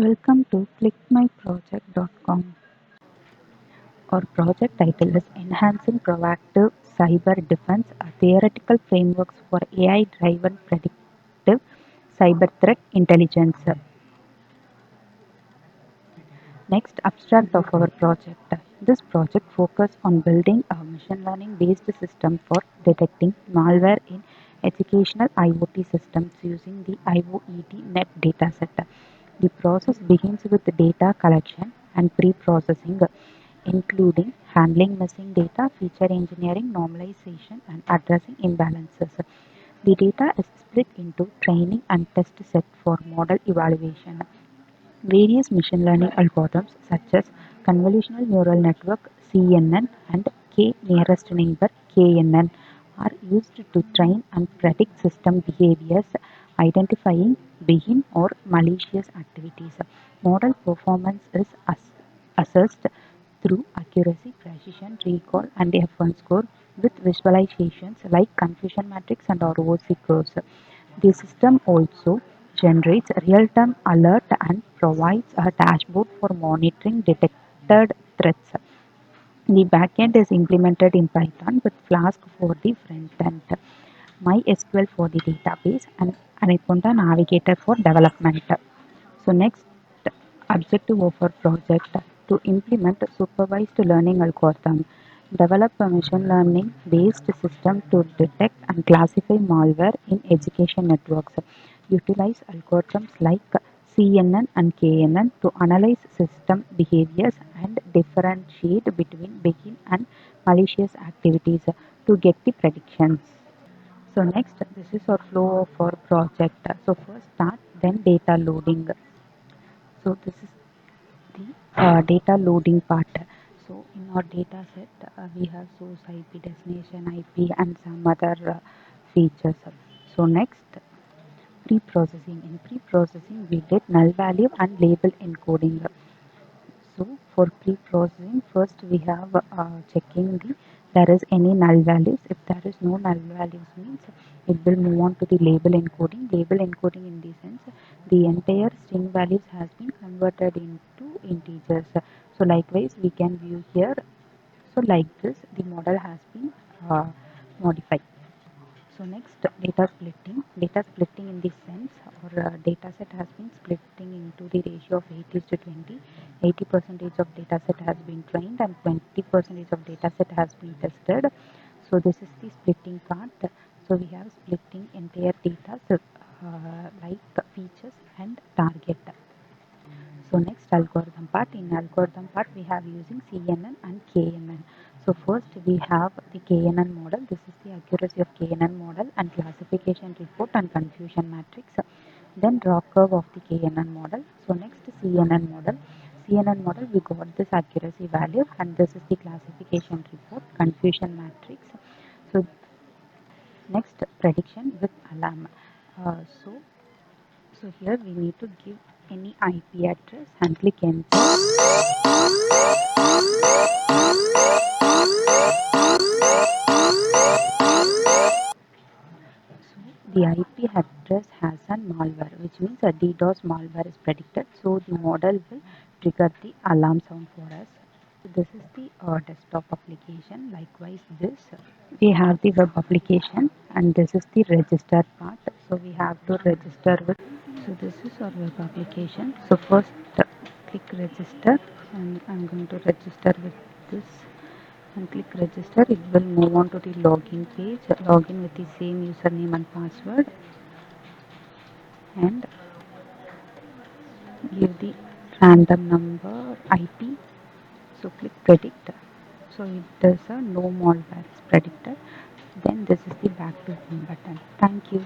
Welcome to ClickMyProject.com. Our project title is Enhancing Proactive Cyber Defense, a theoretical frameworks for AI-driven predictive cyber threat intelligence. Next, abstract of our project. This project focuses on building a machine learning based system for detecting malware in educational IoT systems using the IoEd-Net dataset. The process begins with data collection and pre-processing, including handling missing data, feature engineering, normalization, and addressing imbalances. The data is split into training and test set for model evaluation. Various machine learning algorithms such as Convolutional Neural Network (CNN) and K-nearest neighbor (KNN) are used to train and predict system behaviors, identifying benign or malicious activities. Model performance is assessed through accuracy, precision, recall, and F1 score with visualizations like confusion matrix and ROC curves. The system also generates real-time alert and provides a dashboard for monitoring detected threats. The backend is implemented in Python with Flask for the front end, MySQL for the database, and Anaconda Navigator for development. So next objective of our project to implement a supervised learning algorithm, develop a machine learning based system to detect and classify malware in education networks, utilize algorithms like CNN and KNN to analyze system behaviors and differentiate between benign and malicious activities to get the predictions. So next, this is our flow of our project. So first start, then data loading. So this is the data loading part. So in our data set, we have source IP, destination IP, and some other features. So next, pre-processing. In pre-processing, we did null value and label encoding. So for pre-processing, first we have checking the there is any null values. If there is no null values means it will move on to the label encoding. Label encoding in the sense the entire string values has been converted into integers. So likewise we can view here. So like this the model has been modified. So next, data splitting. Data splitting in this sense, our data set has been splitting into the ratio of 80 to 20. 80% of data set has been trained and 20% of data set has been tested. So this is the splitting part. So we have splitting entire data so, like features and target. So next algorithm part. In algorithm part we have using CNN and KNN. So first we have the KNN model. This is the accuracy of KNN model and classification report and confusion matrix. Then raw curve of the KNN model. So next CNN model. CNN model we got this accuracy value and this is the classification report confusion matrix. So next prediction with alarm. Uh, so so here we need to give any IP address and click enter. So the IP address has a malware, which means a DDoS malware is predicted. So the model will trigger the alarm sound for us. So this is the desktop application. Likewise, this we have the web application, and this is the register part. So we have to register with. So this is our web application. So first click register, and I'm going to register with this and click register. It will move on to the login page. Login with the same username and password and give the random number IP. So click predict. So it does a no malware is predicted. Then this is the back to home button. Thank you.